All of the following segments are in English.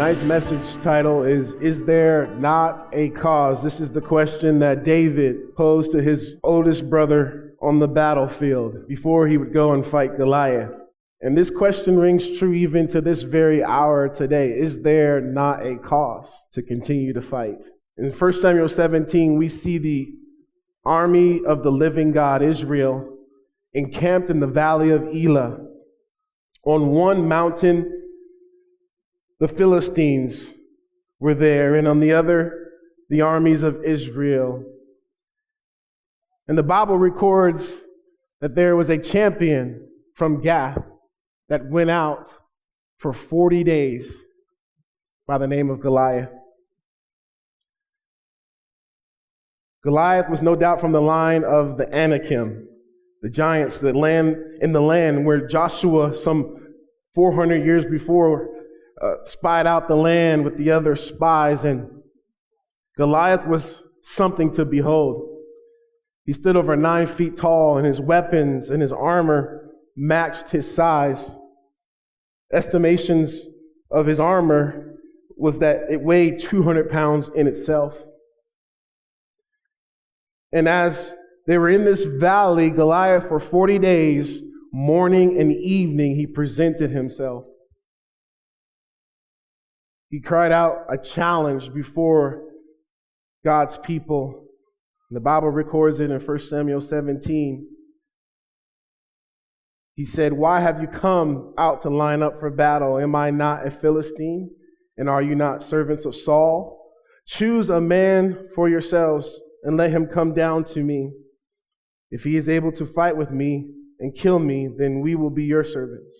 Tonight's message title is there not a cause? This is the question that David posed to his oldest brother on the battlefield before he would go and fight Goliath. And this question rings true even to this very hour today. Is there not a cause to continue to fight? In 1 Samuel 17, we see the army of the living God, Israel, encamped in the valley of Elah. On one mountain, the Philistines were there, and on the other, the armies of Israel. And the Bible records that there was a champion from Gath that went out for 40 days by the name of Goliath. Goliath was no doubt from the line of the Anakim, the giants that land in the land where Joshua, some 400 years before, spied out the land with the other spies, and Goliath was something to behold. He stood over 9 feet tall, and his weapons and his armor matched his size. Estimations of his armor was that it weighed 200 pounds in itself. And as they were in this valley, Goliath, for 40 days, morning and evening, he presented himself. He cried out a challenge before God's people. The Bible records it in 1 Samuel 17. He said, "Why have you come out to line up for battle? Am I not a Philistine? And are you not servants of Saul? Choose a man for yourselves and let him come down to me. If he is able to fight with me and kill me, then we will be your servants.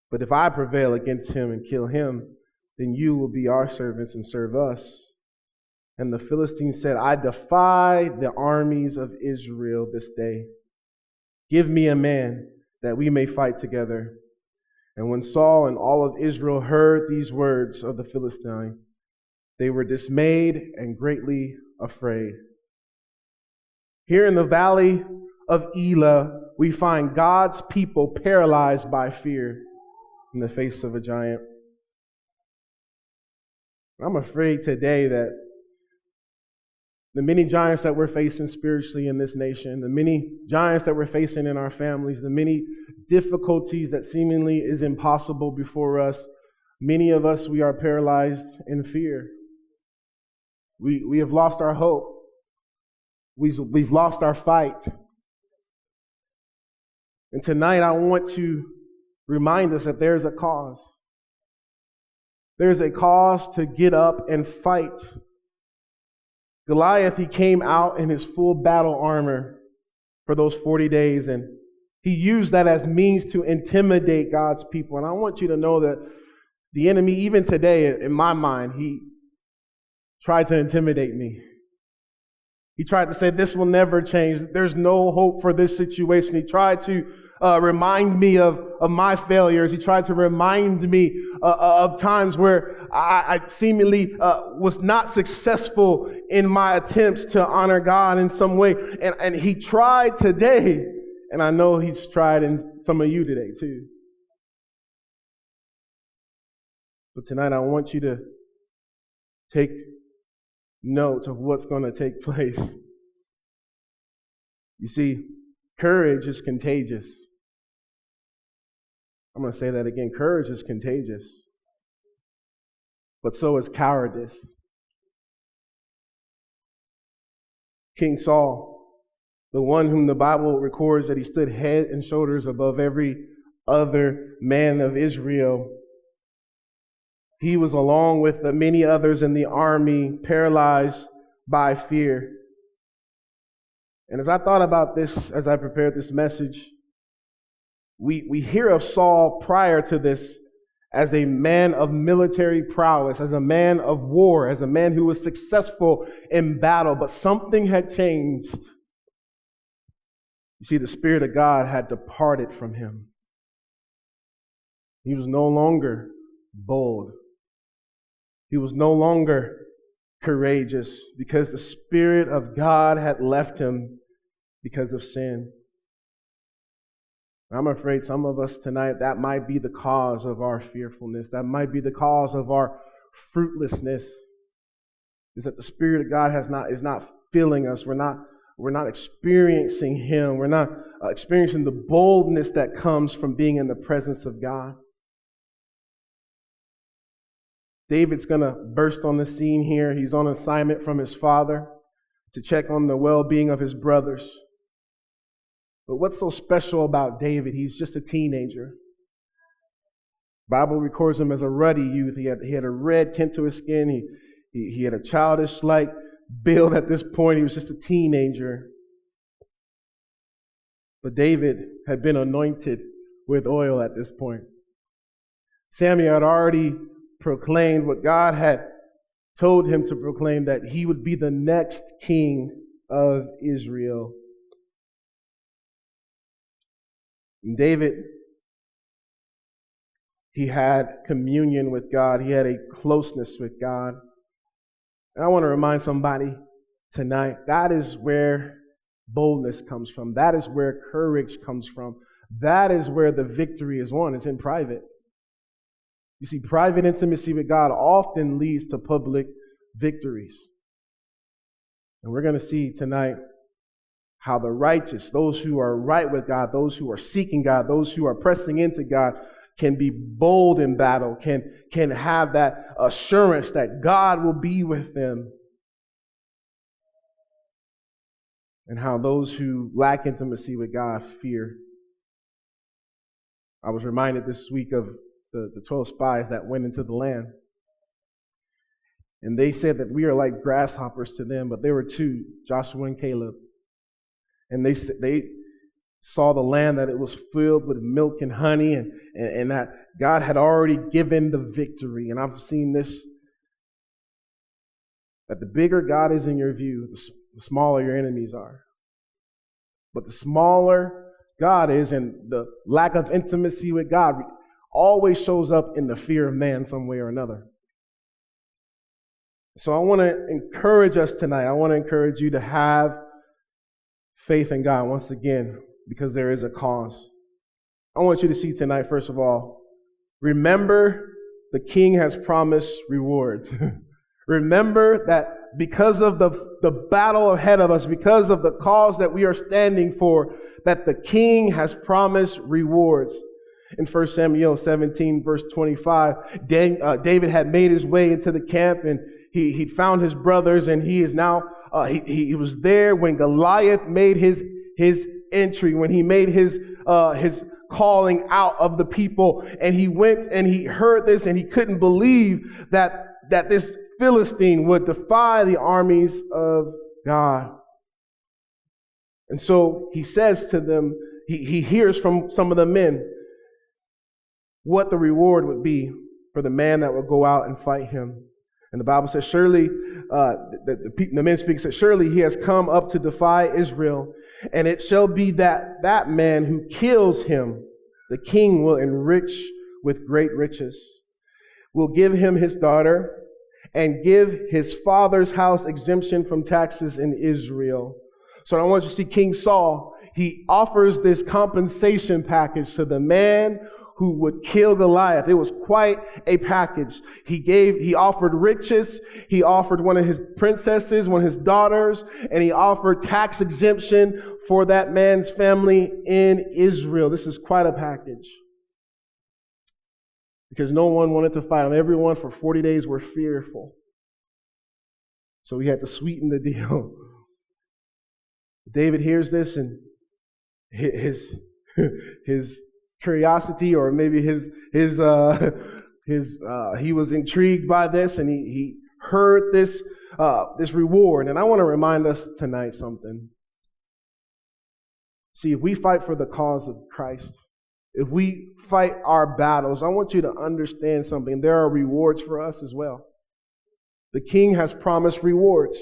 But if I prevail against him and kill him, then you will be our servants and serve us." And the Philistines said, "I defy the armies of Israel this day. Give me a man that we may fight together." And when Saul and all of Israel heard these words of the Philistine, they were dismayed and greatly afraid. Here in the valley of Elah, we find God's people paralyzed by fear in the face of a giant. I'm afraid today that the many giants that we're facing spiritually in this nation, the many giants that we're facing in our families, the many difficulties that seemingly is impossible before us, many of us, we are paralyzed in fear. We have lost our hope. We've lost our fight. And tonight I want to remind us that there's a cause. There's a cause to get up and fight. Goliath, he came out in his full battle armor for those 40 days, and he used that as means to intimidate God's people. And I want you to know that the enemy, even today, in my mind, he tried to intimidate me. He tried to say, this will never change. There's no hope for this situation. He tried to remind me of my failures. He tried to remind me of times where I seemingly was not successful in my attempts to honor God in some way. And he tried today, and I know he's tried in some of you today too. But tonight I want you to take note of what's going to take place. You see, courage is contagious. I'm going to say that again. Courage is contagious, but so is cowardice. King Saul, the one whom the Bible records that he stood head and shoulders above every other man of Israel, he was, along with the many others in the army, paralyzed by fear. And as I thought about this, as I prepared this message, we hear of Saul prior to this as a man of military prowess, as a man of war, as a man who was successful in battle, but something had changed. You see, the Spirit of God had departed from him. He was no longer bold. He was no longer courageous because the Spirit of God had left him because of sin. I'm afraid some of us tonight, that might be the cause of our fearfulness. That might be the cause of our fruitlessness is that the Spirit of God is not filling us. We're not experiencing Him. We're not experiencing the boldness that comes from being in the presence of God. David's going to burst on the scene here. He's on assignment from his father to check on the well-being of his brothers. But what's so special about David? He's just a teenager. The Bible records him as a ruddy youth. He had a red tint to his skin. He had a childish-like build at this point. He was just a teenager. But David had been anointed with oil at this point. Samuel had already proclaimed what God had told him to proclaim, that he would be the next king of Israel. And David, he had communion with God. He had a closeness with God. And I want to remind somebody tonight, that is where boldness comes from. That is where courage comes from. That is where the victory is won. It's in private. You see, private intimacy with God often leads to public victories. And we're going to see tonight how the righteous, those who are right with God, those who are seeking God, those who are pressing into God, can be bold in battle, can have that assurance that God will be with them. And how those who lack intimacy with God fear. I was reminded this week of the 12 spies that went into the land. And they said that we are like grasshoppers to them, but there were two, Joshua and Caleb. And they saw the land, that it was filled with milk and honey, and that God had already given the victory. And I've seen this, that the bigger God is in your view, the smaller your enemies are. But the smaller God is, and the lack of intimacy with God always shows up in the fear of man some way or another. So I want to encourage us tonight. I want to encourage you to have faith in God once again, because there is a cause. I want you to see tonight, first of all, remember the King has promised rewards. Remember that because of the battle ahead of us, because of the cause that we are standing for, that the King has promised rewards. In 1 Samuel 17, verse 25, David had made his way into the camp, and he'd found his brothers, and he is now, he was there when Goliath made his entry, when he made his calling out of the people, and he went and he heard this, and he couldn't believe that this Philistine would defy the armies of God. And so he says to them, he hears from some of the men what the reward would be for the man that would go out and fight him. And the Bible says, surely, the men speak, said, surely he has come up to defy Israel, and it shall be that man who kills him, the king will enrich with great riches, will give him his daughter, and give his father's house exemption from taxes in Israel. So I want you to see King Saul. He offers this compensation package to the man who would kill Goliath. It was quite a package. He offered riches, he offered one of his princesses, one of his daughters, and he offered tax exemption for that man's family in Israel. This is quite a package. Because no one wanted to fight him. Everyone for 40 days were fearful. So he had to sweeten the deal. David hears this, and his curiosity, or maybe he was intrigued by this, and he heard this reward. And I want to remind us tonight something. See, if we fight for the cause of Christ, if we fight our battles, I want you to understand something. There are rewards for us as well. The King has promised rewards.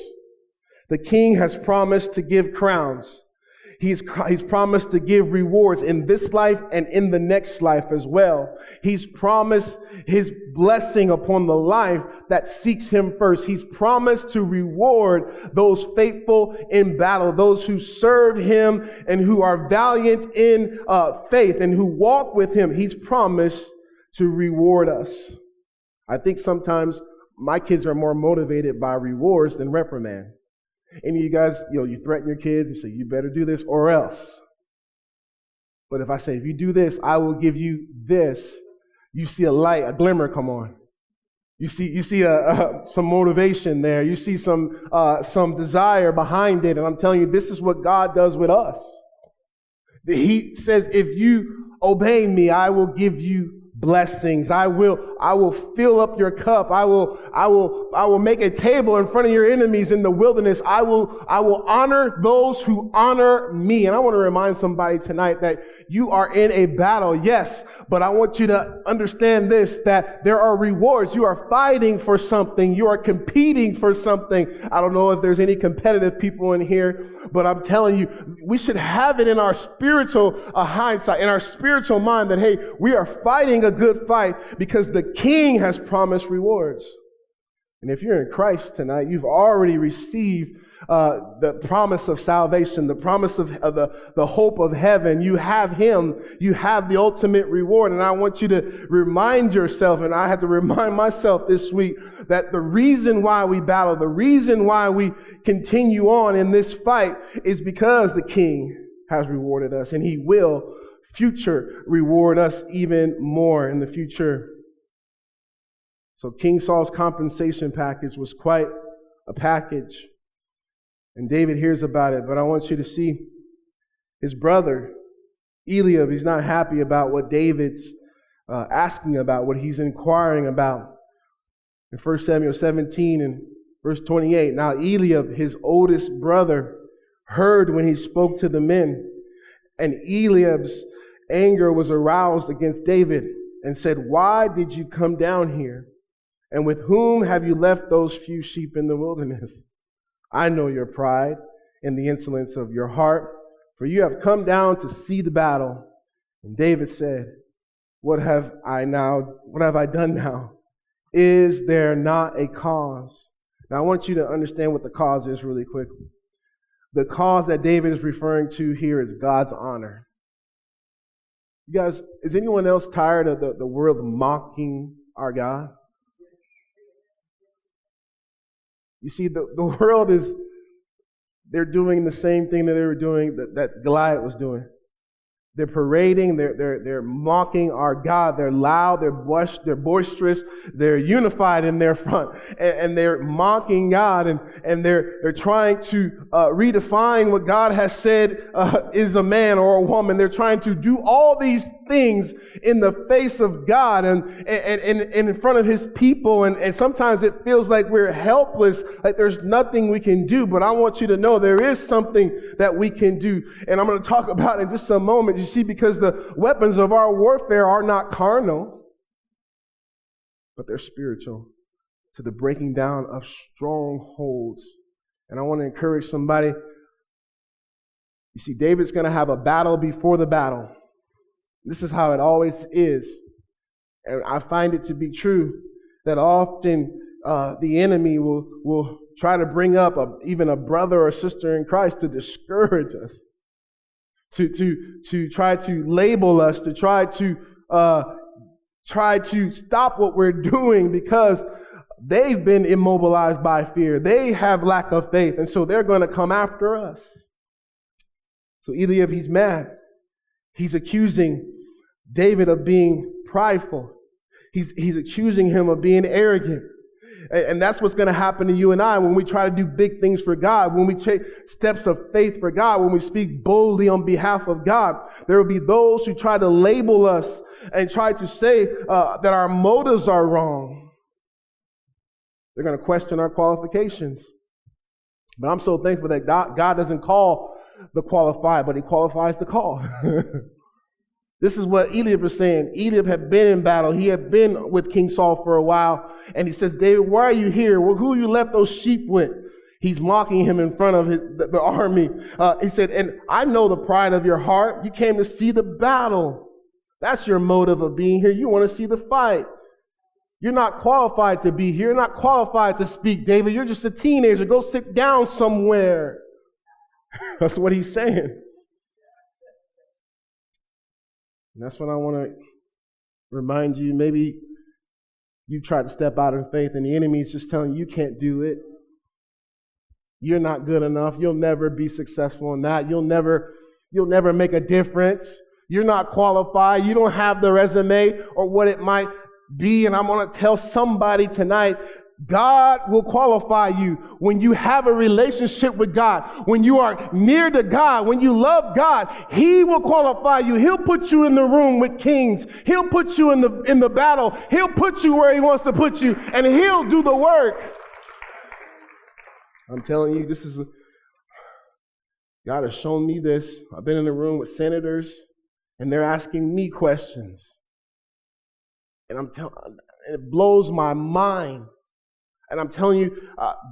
The King has promised to give crowns. He's promised to give rewards in this life and in the next life as well. He's promised His blessing upon the life that seeks Him first. He's promised to reward those faithful in battle, those who serve Him and who are valiant in faith and who walk with Him. He's promised to reward us. I think sometimes my kids are more motivated by rewards than reprimand. Any of you guys, you threaten your kids, you say, you better do this or else. But if I say, if you do this, I will give you this, you see a light, a glimmer come on. You see some motivation there. You see some desire behind it. And I'm telling you, this is what God does with us. He says, if you obey me, I will give you blessings. I will fill up your cup. I will make a table in front of your enemies in the wilderness. I will honor those who honor me. And I want to remind somebody tonight that you are in a battle, yes, but I want you to understand this, that there are rewards. You are fighting for something. You are competing for something. I don't know if there's any competitive people in here, but I'm telling you, we should have it in our spiritual hindsight, in our spiritual mind that, hey, we are fighting a good fight because the King has promised rewards. And if you're in Christ tonight, you've already received the promise of salvation, the promise of the hope of heaven. You have Him. You have the ultimate reward. And I want you to remind yourself, and I had to remind myself this week, that the reason why we battle, the reason why we continue on in this fight is because the King has rewarded us, and He will future reward us even more in the future. So King Saul's compensation package was quite a package. And David hears about it, but I want you to see his brother, Eliab, he's not happy about what David's asking about, what he's inquiring about. In 1 Samuel 17 and verse 28, now Eliab, his oldest brother, heard when he spoke to the men, and Eliab's anger was aroused against David and said, why did you come down here? And with whom have you left those few sheep in the wilderness? I know your pride and the insolence of your heart, for you have come down to see the battle. And David said, what have I done now? Is there not a cause? Now I want you to understand what the cause is really quickly. The cause that David is referring to here is God's honor. You guys, is anyone else tired of the world mocking our God? You see, the world they're doing the same thing that they were doing, that Goliath was doing. They're parading, they're mocking our God. They're loud, they're boisterous, they're unified in their front, and they're mocking God, and they're trying to redefine what God has said is a man or a woman. They're trying to do all these things in the face of God and in front of His people, and sometimes it feels like we're helpless, like there's nothing we can do. But I want you to know there is something that we can do, and I'm going to talk about it in just a moment. You see, because the weapons of our warfare are not carnal, but they're spiritual, to the breaking down of strongholds. And I want to encourage somebody. You see, David's going to have a battle before the battle. This is how it always is. And I find it to be true that often the enemy will try to bring up even a brother or sister in Christ to discourage us, to try to label us, to try to stop what we're doing because they've been immobilized by fear. They have lack of faith, and so they're going to come after us. So Eliab, he's mad. He's accusing David of being prideful. He's accusing him of being arrogant. And that's what's going to happen to you and I when we try to do big things for God, when we take steps of faith for God, when we speak boldly on behalf of God. There will be those who try to label us and try to say that our motives are wrong. They're going to question our qualifications. But I'm so thankful that God doesn't call the qualified, but He qualifies the call. This is what Eliab was saying. Eliab had been in battle. He had been with King Saul for a while. And he says, David, why are you here? Well, who you left those sheep with? He's mocking him in front of the army. He said, and I know the pride of your heart. You came to see the battle. That's your motive of being here. You want to see the fight. You're not qualified to be here. You're not qualified to speak, David. You're just a teenager. Go sit down somewhere. That's what he's saying. And that's what I want to remind you. Maybe You try to step out in faith and the enemy is just telling you can't do it. You're not good enough. You'll never be successful in that. You'll never make a difference. You're not qualified. You don't have the resume or what it might be. And I'm going to tell somebody tonight, God will qualify you when you have a relationship with God, when you are near to God, when you love God. He will qualify you. He'll put you in the room with kings. He'll put you in the battle. He'll put you where he wants to put you, and he'll do the work. I'm telling you, God has shown me this. I've been in a room with senators, and they're asking me questions. And it blows my mind. And I'm telling you,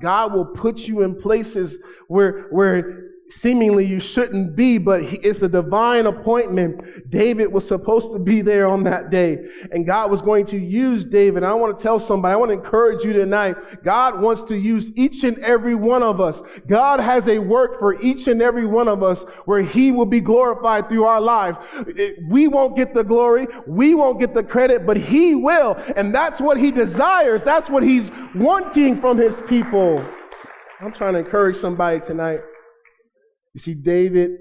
God will put you in places where seemingly you shouldn't be, but it's a divine appointment. David was supposed to be there on that day, and God was going to use David. And I want to tell somebody, I want to encourage you tonight, God wants to use each and every one of us. God has a work for each and every one of us where he will be glorified through our lives. We won't get the glory, we won't get the credit, but he will. And that's what he desires. That's what he's wanting from his people. I'm trying to encourage somebody tonight. You see, David,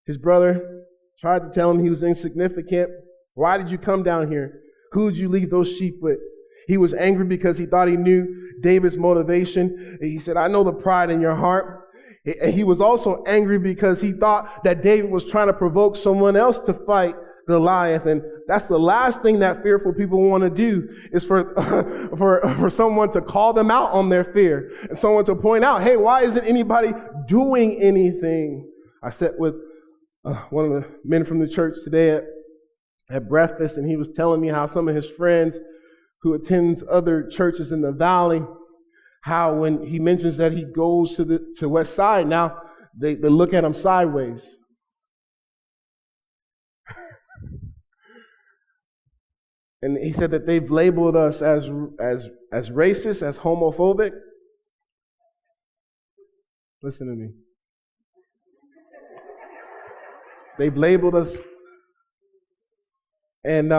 his brother, tried to tell him he was insignificant. Why did you come down here? Who did you leave those sheep with? He was angry because he thought he knew David's motivation. He said, I know the pride in your heart. And he was also angry because he thought that David was trying to provoke someone else to fight Goliath. And that's the last thing that fearful people want to do, is for someone to call them out on their fear and someone to point out, hey, why isn't anybody doing anything? I sat with one of the men from the church today at breakfast, and he was telling me how some of his friends who attends other churches in the valley, how when he mentions that he goes to Westside, now they look at him sideways. And he said that they've labeled us as racist, as homophobic. Listen to me. They've labeled us, and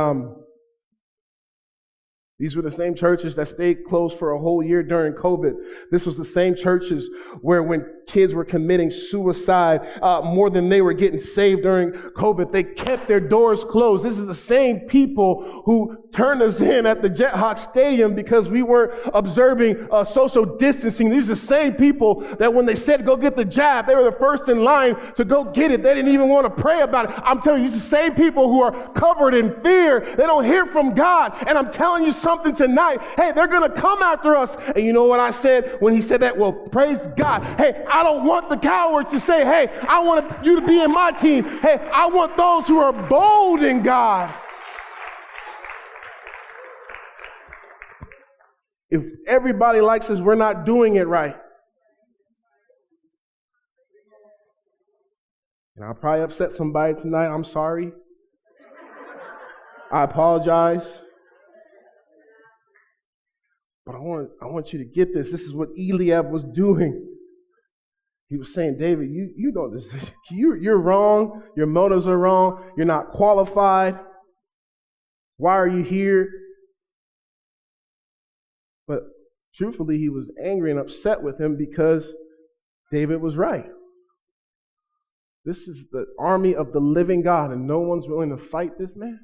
these were the same churches that stayed closed for a whole year during COVID. This was the same churches where when kids were committing suicide more than they were getting saved during COVID, they kept their doors closed. This is the same people who turned us in at the Jet Hawk Stadium because we weren't observing social distancing. These are the same people that when they said go get the jab, they were the first in line to go get it. They didn't even want to pray about it. I'm telling you, these are the same people who are covered in fear. They don't hear from God. And I'm telling you something tonight. Hey, they're going to come after us. And you know what I said when he said that? Well, praise God. Hey, I don't want the cowards to say, hey, I want you to be in my team. Hey, I want those who are bold in God. If everybody likes us, we're not doing it right. And I'll probably upset somebody tonight. I'm sorry. I apologize. But I want you to get this. This is what Eliab was doing. He was saying, David, you know this. You're wrong. Your motives are wrong. You're not qualified. Why are you here? But truthfully, he was angry and upset with him because David was right. This is the army of the living God, and no one's willing to fight this man.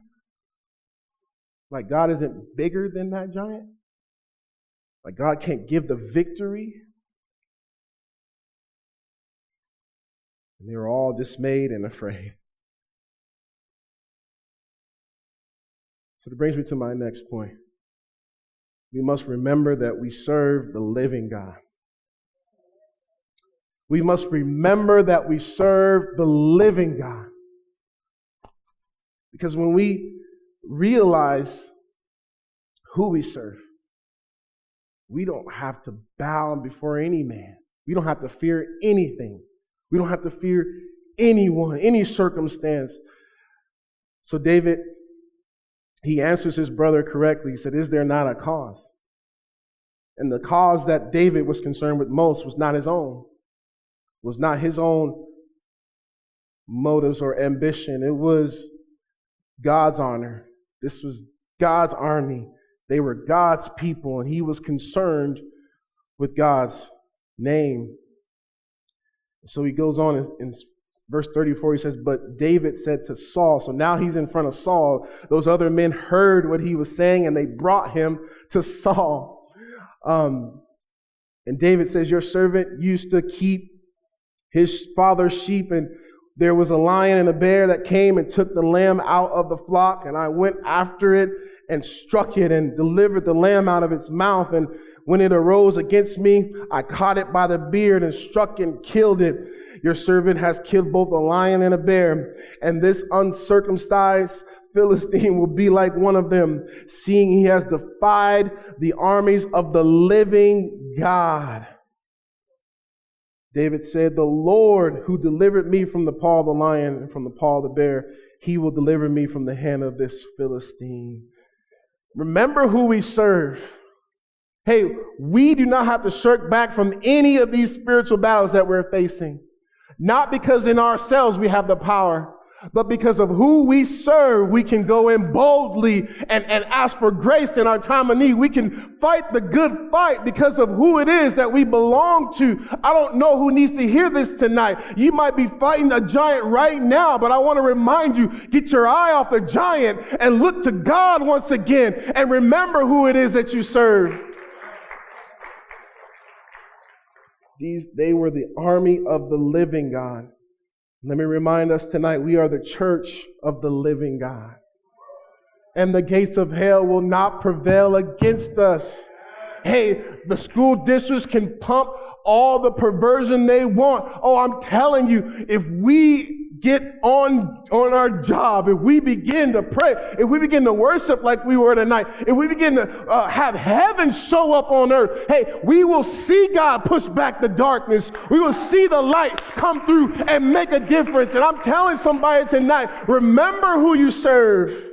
Like God isn't bigger than that giant. Like God can't give the victory. And they were all dismayed and afraid. So that brings me to my next point. We must remember that we serve the living God. We must remember that we serve the living God. Because when we realize who we serve, we don't have to bow before any man. We don't have to fear anything. We don't have to fear anyone, any circumstance. So David, he answers his brother correctly. He said, is there not a cause? And the cause that David was concerned with most was not his own. Was not his own motives or ambition. It was God's honor. This was God's army They were God's people, and he was concerned with God's name. So he goes on in verse 34, he says, but David said to Saul, so now he's in front of Saul. Those other men heard what he was saying, and they brought him to Saul. And David says, your servant used to keep his father's sheep, and there was a lion and a bear that came and took the lamb out of the flock, and I went after it and struck it and delivered the lamb out of its mouth. And when it arose against me, I caught it by the beard and struck and killed it. Your servant has killed both a lion and a bear, and this uncircumcised Philistine will be like one of them, seeing he has defied the armies of the living God. David said, the Lord who delivered me from the paw of the lion and from the paw of the bear, he will deliver me from the hand of this Philistine. Remember who we serve. Hey, we do not have to shirk back from any of these spiritual battles that we're facing. Not because in ourselves we have the power, but because of who we serve, we can go in boldly and ask for grace in our time of need. We can fight the good fight because of who it is that we belong to. I don't know who needs to hear this tonight. You might be fighting a giant right now, but I want to remind you, get your eye off the giant and look to God once again and remember who it is that you serve. They were the army of the living God. Let me remind us tonight, we are the church of the living God. And the gates of hell will not prevail against us. Hey, the school districts can pump all the perversion they want. Oh, I'm telling you, if we get on our job, if we begin to pray, if we begin to worship like we were tonight, if we begin to have heaven show up on earth, hey, we will see God push back the darkness. We will see the light come through and make a difference. And I'm telling somebody tonight, remember who you serve.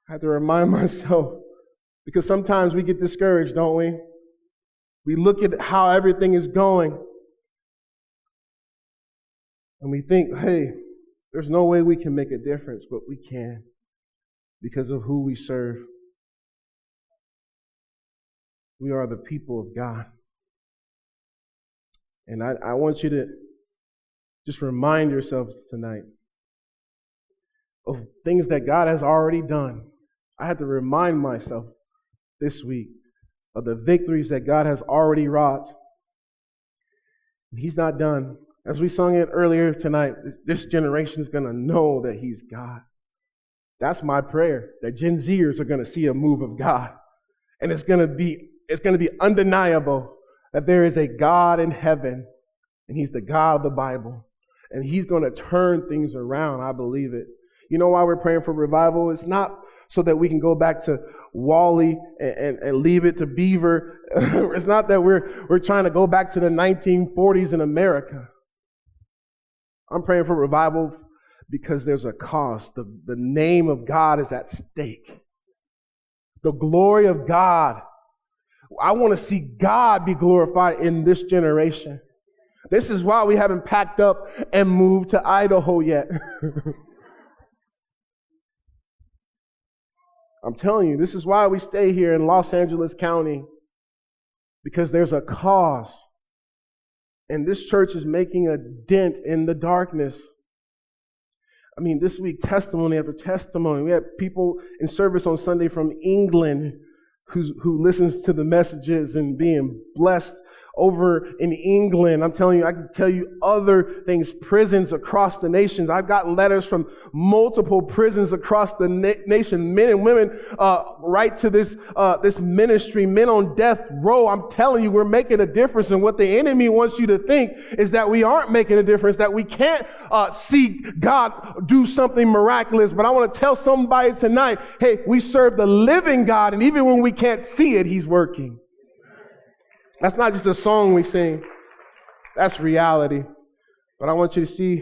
I have to remind myself, because sometimes we get discouraged, don't we? We look at how everything is going, and we think, hey, there's no way we can make a difference, but we can because of who we serve. We are the people of God. And I want you to just remind yourselves tonight of things that God has already done. I had to remind myself this week of the victories that God has already wrought. He's not done. As we sung it earlier tonight, this generation is going to know that He's God. That's my prayer, that Gen Zers are going to see a move of God. And it's going to be undeniable that there is a God in heaven, and He's the God of the Bible. And He's going to turn things around. I believe it. You know why we're praying for revival? It's not so that we can go back to Wally and leave it to Beaver. It's not that we're trying to go back to the 1940s in America. I'm praying for revival because there's a cost. The name of God is at stake. The glory of God. I want to see God be glorified in this generation. This is why we haven't packed up and moved to Idaho yet. I'm telling you, this is why we stay here in Los Angeles County, because there's a cause. And this church is making a dent in the darkness. I mean, this week, testimony after testimony. We had people in service on Sunday from England who listens to the messages and being blessed over in England. I'm telling you, I can tell you other things, prisons across the nations. I've gotten letters from multiple prisons across the nation, men and women write to this ministry, men on death row. I'm telling you, we're making a difference. And what the enemy wants you to think is that we aren't making a difference, that we can't see God do something miraculous. But I want to tell somebody tonight, hey, we serve the living God, and even when we can't see it, He's working. That's not just a song we sing. That's reality. But I want you to see,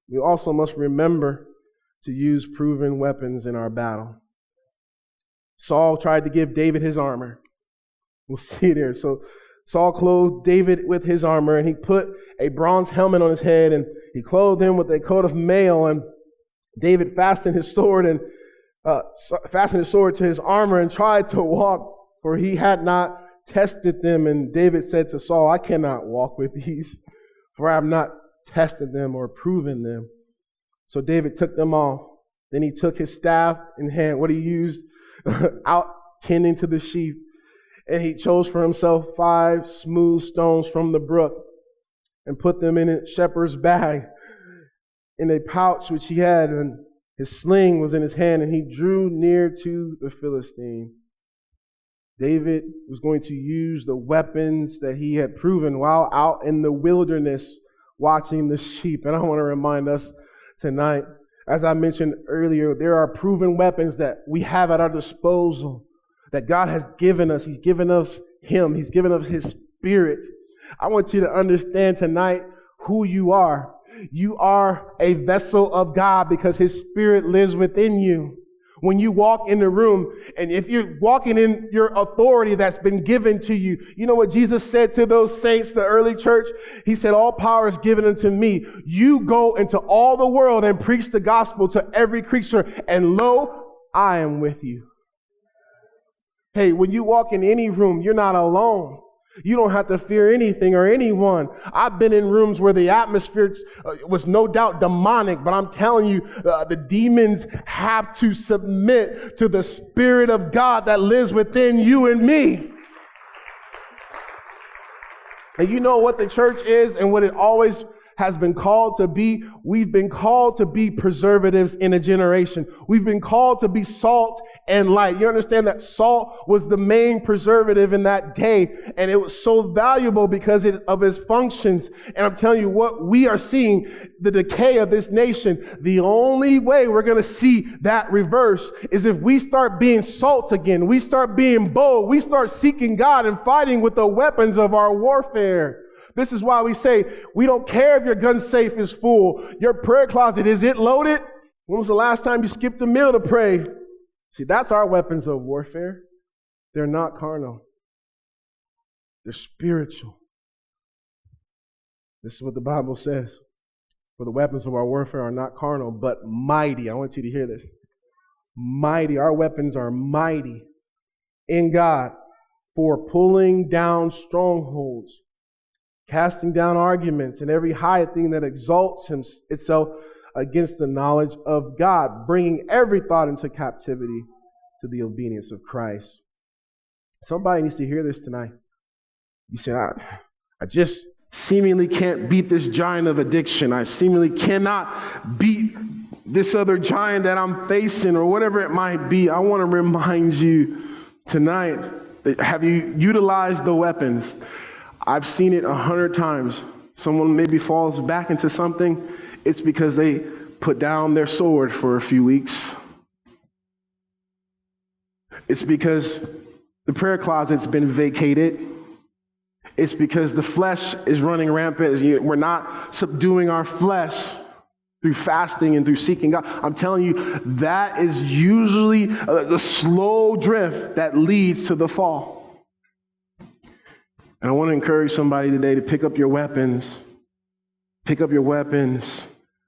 we also must remember to use proven weapons in our battle. Saul tried to give David his armor. We'll see it here. So Saul clothed David with his armor, and he put a bronze helmet on his head, and he clothed him with a coat of mail, and David fastened his sword and fastened his sword to his armor and tried to walk, for he had not tested them. And David said to Saul, I cannot walk with these, for I have not tested them or proven them. So David took them off. Then he took his staff in hand, what he used out tending to the sheep, and he chose for himself 5 smooth stones from the brook and put them in a shepherd's bag in a pouch which he had, and his sling was in his hand, and he drew near to the Philistine. David was going to use the weapons that he had proven while out in the wilderness watching the sheep. And I want to remind us tonight, as I mentioned earlier, there are proven weapons that we have at our disposal that God has given us. He's given us Him. He's given us His Spirit. I want you to understand tonight who you are. You are a vessel of God because His Spirit lives within you. When you walk in the room, and if you're walking in your authority that's been given to you, you know what Jesus said to those saints, the early church? He said, all power is given unto me. You go into all the world and preach the gospel to every creature, and lo, I am with you. Hey, when you walk in any room, you're not alone. You don't have to fear anything or anyone. I've been in rooms where the atmosphere was no doubt demonic, but I'm telling you, the demons have to submit to the Spirit of God that lives within you and me. And you know what the church is and what it always has been called to be? We've been called to be preservatives in a generation. We've been called to be salt and light. You understand that salt was the main preservative in that day, and it was so valuable because of its functions. And I'm telling you what, we are seeing the decay of this nation. The only way we're going to see that reverse is if we start being salt again. We start being bold. We start seeking God and fighting with the weapons of our warfare. This is why we say, we don't care if your gun safe is full. Your prayer closet, is it loaded? When was the last time you skipped a meal to pray? See, that's our weapons of warfare. They're not carnal. They're spiritual. This is what the Bible says. For the weapons of our warfare are not carnal, but mighty. I want you to hear this. Mighty. Our weapons are mighty in God for pulling down strongholds, casting down arguments and every high thing that exalts itself against the knowledge of God, bringing every thought into captivity to the obedience of Christ. Somebody needs to hear this tonight. You say, I just seemingly can't beat this giant of addiction. I seemingly cannot beat this other giant that I'm facing, or whatever it might be. I want to remind you tonight that, have you utilized the weapons? I've seen it 100 times. Someone maybe falls back into something. It's because they put down their sword for a few weeks. It's because the prayer closet's been vacated. It's because the flesh is running rampant. We're not subduing our flesh through fasting and through seeking God. I'm telling you, that is usually the slow drift that leads to the fall. And I want to encourage somebody today to pick up your weapons. Pick up your weapons,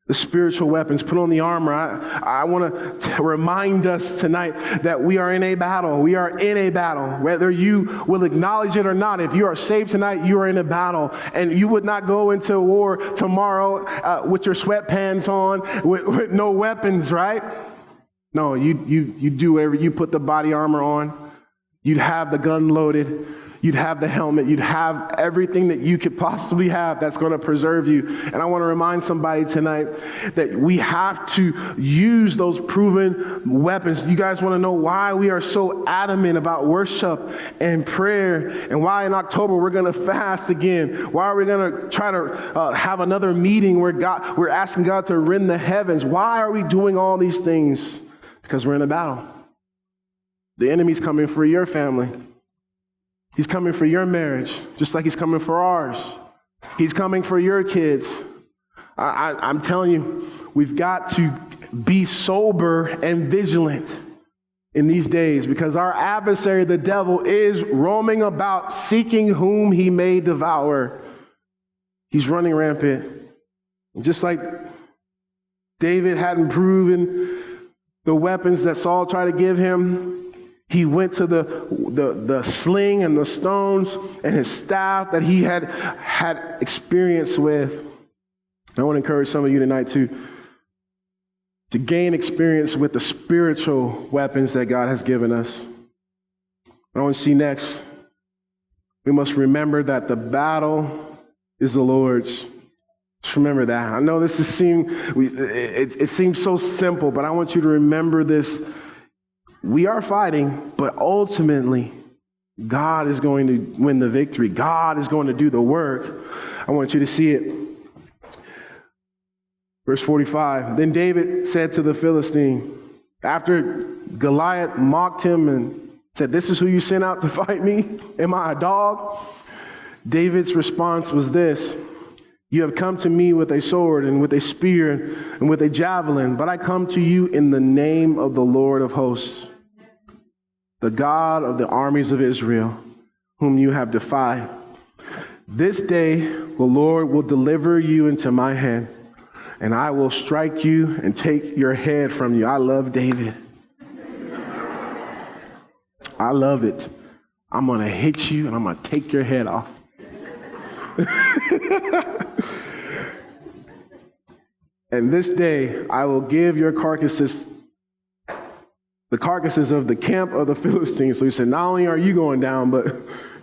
the spiritual weapons. Put on the armor. I want to remind us tonight that we are in a battle. We are in a battle. Whether you will acknowledge it or not, if you are saved tonight, you are in a battle. And you would not go into war tomorrow with your sweatpants on, with no weapons, right? No, you do whatever. You put the body armor on. You'd have the gun loaded. You'd have the helmet. You'd have everything that you could possibly have that's going to preserve you. And I want to remind somebody tonight that we have to use those proven weapons. You guys want to know why we are so adamant about worship and prayer, and why in October we're going to fast again? Why are we going to try to have another meeting where we're asking God to rend the heavens? Why are we doing all these things? Because we're in a battle. The enemy's coming for your family. He's coming for your marriage, just like he's coming for ours. He's coming for your kids. I'm telling you, we've got to be sober and vigilant in these days, because our adversary, the devil, is roaming about seeking whom he may devour. He's running rampant. Just like David hadn't proven the weapons that Saul tried to give him. He went to the sling and the stones and his staff that he had experience with. I want to encourage some of you tonight to gain experience with the spiritual weapons that God has given us. I want to see next, we must remember that the battle is the Lord's. Just remember that. I know this it seems so simple, but I want you to remember this. We are fighting, but ultimately, God is going to win the victory. God is going to do the work. I want you to see it. Verse 45, then David said to the Philistine, after Goliath mocked him and said, this is who you sent out to fight me? Am I a dog? David's response was this, you have come to me with a sword and with a spear and with a javelin, but I come to you in the name of the Lord of hosts, the God of the armies of Israel, whom you have defied. This day the Lord will deliver you into my hand, and I will strike you and take your head from you. I love David. I love it. I'm going to hit you and I'm going to take your head off. And this day I will give your carcasses, the carcasses of the camp of the Philistines. So he said, not only are you going down, but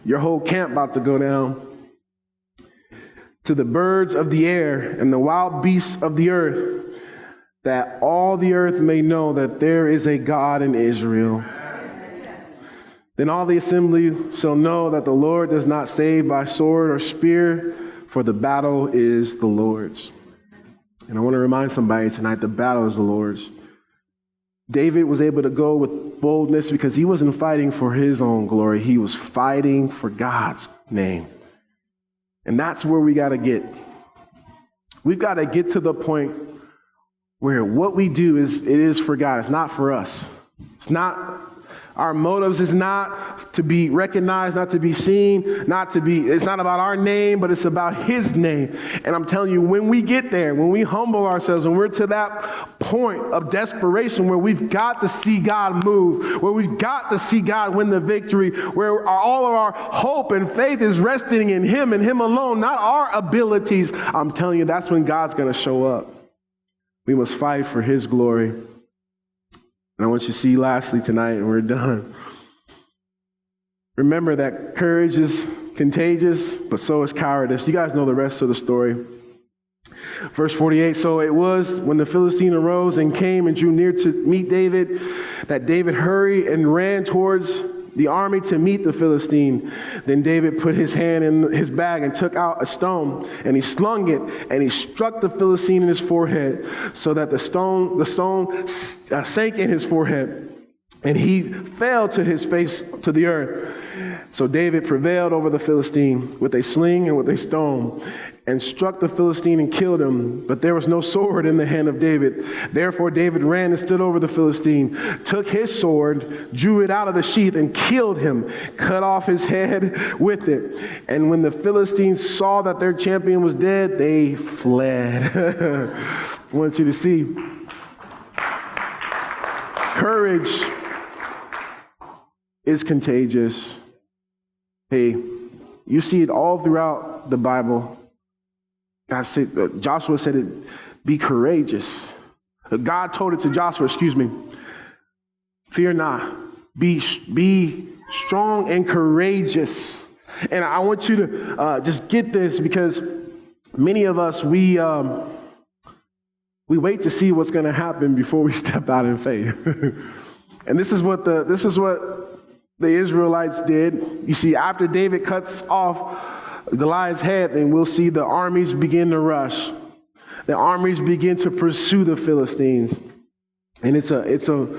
your whole camp about to go down. To the birds of the air and the wild beasts of the earth, that all the earth may know that there is a God in Israel. Then all the assembly shall know that the Lord does not save by sword or spear, for the battle is the Lord's. And I want to remind somebody tonight, the battle is the Lord's. David was able to go with boldness because he wasn't fighting for his own glory. He was fighting for God's name. And that's where we got to get. We've got to get to the point where what we do it is for God. It's not for us. It's not, our motives is not to be recognized, not to be seen, it's not about our name, but it's about his name. And I'm telling you, when we get there, when we humble ourselves, and we're to that point of desperation where we've got to see God move, where we've got to see God win the victory, where all of our hope and faith is resting in him and him alone, not our abilities, I'm telling you, that's when God's going to show up. We must fight for his glory. And I want you to see lastly tonight, and we're done. Remember that courage is contagious, but so is cowardice. You guys know the rest of the story. Verse 48, so it was when the Philistine arose and came and drew near to meet David, that David hurried and ran towards the army to meet the Philistine. Then David put his hand in his bag and took out a stone, and he slung it, and he struck the Philistine in his forehead, so that the stone sank in his forehead, and he fell to his face to the earth. So David prevailed over the Philistine with a sling and with a stone, and struck the Philistine and killed him. But there was no sword in the hand of David. Therefore David ran and stood over the Philistine, took his sword, drew it out of the sheath, and killed him, cut off his head with it. And when the Philistines saw that their champion was dead, they fled. I want you to see. Courage is contagious. Hey, you see it all throughout the Bible. God said, Joshua said it, be courageous. God told it to Joshua, fear not, be strong and courageous. And I want you to just get this, because many of us, we wait to see what's going to happen before we step out in faith. And this is what the Israelites did. You see, after David cuts off Goliath's head, then we'll see the armies begin to rush. The armies begin to pursue the Philistines. And it's a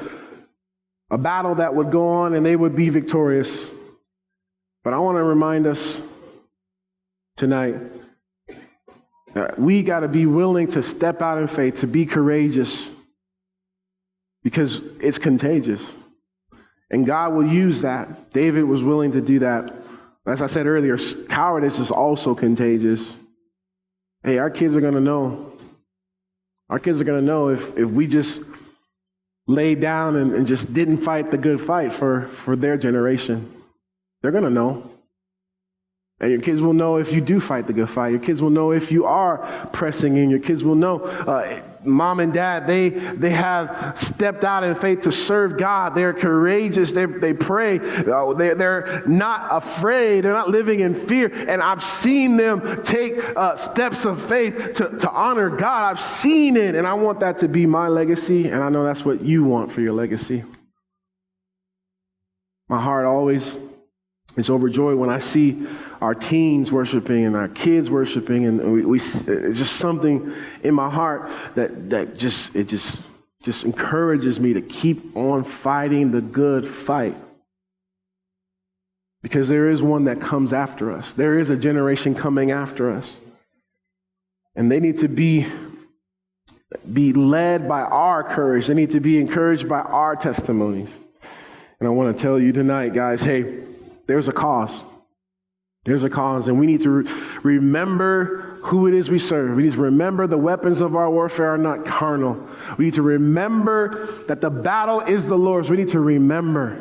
battle that would go on, and they would be victorious. But I want to remind us tonight that we got to be willing to step out in faith, to be courageous, because it's contagious. And God will use that. David was willing to do that. As I said earlier, cowardice is also contagious. Hey, our kids are going to know. Our kids are going to know if we just laid down and just didn't fight the good fight for their generation. They're going to know. And your kids will know if you do fight the good fight. Your kids will know if you are pressing in. Your kids will know. Mom and dad, they have stepped out in faith to serve God. They're courageous. They pray. They're not afraid. They're not living in fear. And I've seen them take steps of faith to honor God. I've seen it. And I want that to be my legacy. And I know that's what you want for your legacy. My heart always is overjoyed when I see our teens worshiping and our kids worshiping, and we it's just something in my heart that just encourages me to keep on fighting the good fight. Because there is one that comes after us. There is a generation coming after us. And they need to be led by our courage. They need to be encouraged by our testimonies. And I want to tell you tonight, guys, hey, there's a cause. There's a cause, and we need to remember who it is we serve. We need to remember the weapons of our warfare are not carnal. We need to remember that the battle is the Lord's. We need to remember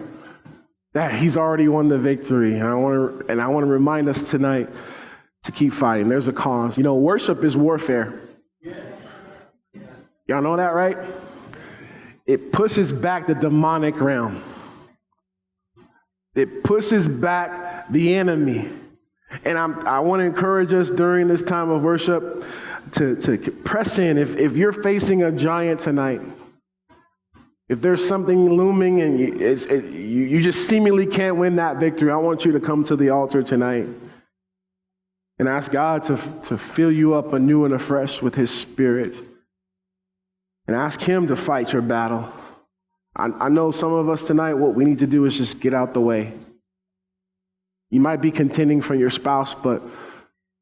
that He's already won the victory. And I want to remind us tonight to keep fighting. There's a cause. You know, worship is warfare. Y'all know that, right? It pushes back the demonic realm. It pushes back the enemy. And I want to encourage us during this time of worship to press in. If you're facing a giant tonight, if there's something looming and you just seemingly can't win that victory, I want you to come to the altar tonight and ask God to fill you up anew and afresh with His Spirit. And ask Him to fight your battle. I know some of us tonight, what we need to do is just get out the way. You might be contending for your spouse, but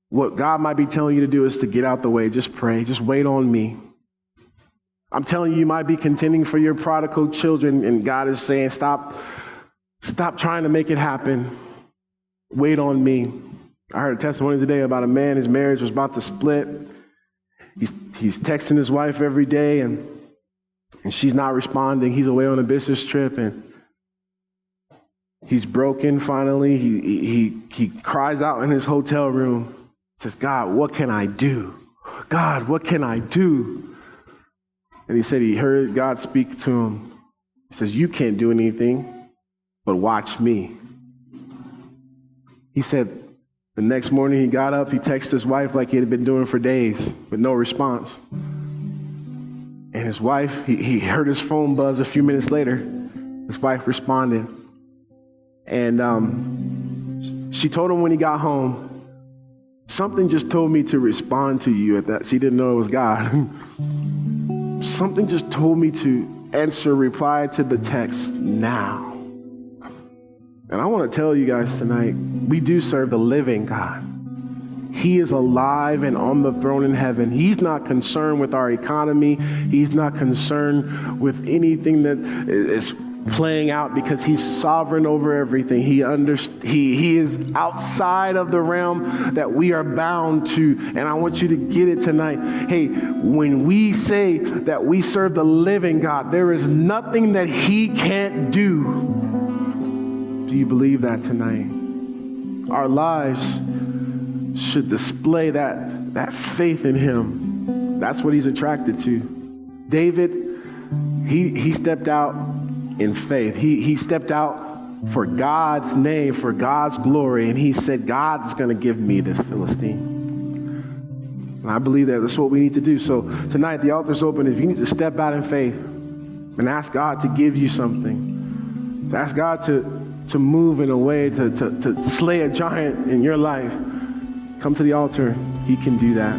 what God might be telling you to do is to get out the way. Just pray. Just wait on me. I'm telling you, you might be contending for your prodigal children, and God is saying, stop trying to make it happen. Wait on me. I heard a testimony today about a man, his marriage was about to split. He's texting his wife every day, and she's not responding. He's away on a business trip, and he's broken finally. He cries out in his hotel room, says, God, what can I do? God, what can I do? And he said he heard God speak to him. He says, you can't do anything, but watch me. He said the next morning he got up, he texted his wife like he had been doing for days with no response. And his wife, he heard his phone buzz a few minutes later. His wife responded. And she told him when he got home, something just told me to respond to you at that. She didn't know it was God. Something just told me to reply to the text now. And I want to tell you guys tonight, we do serve the living God. He is alive and on the throne in heaven. He's not concerned with our economy. He's not concerned with anything that is playing out because He's sovereign over everything. He is outside of the realm that we are bound to. And I want you to get it tonight. Hey, when we say that we serve the living God, there is nothing that He can't do. Do you believe that tonight? Our lives should display that faith in Him. That's what He's attracted to. David, he stepped out in faith. He stepped out for God's name, for God's glory, and he said, God's going to give me this Philistine. And I believe that's what we need to do. So tonight, the altar's open. If you need to step out in faith and ask God to give you something, to ask God to move in a way to slay a giant in your life, come to the altar. He can do that.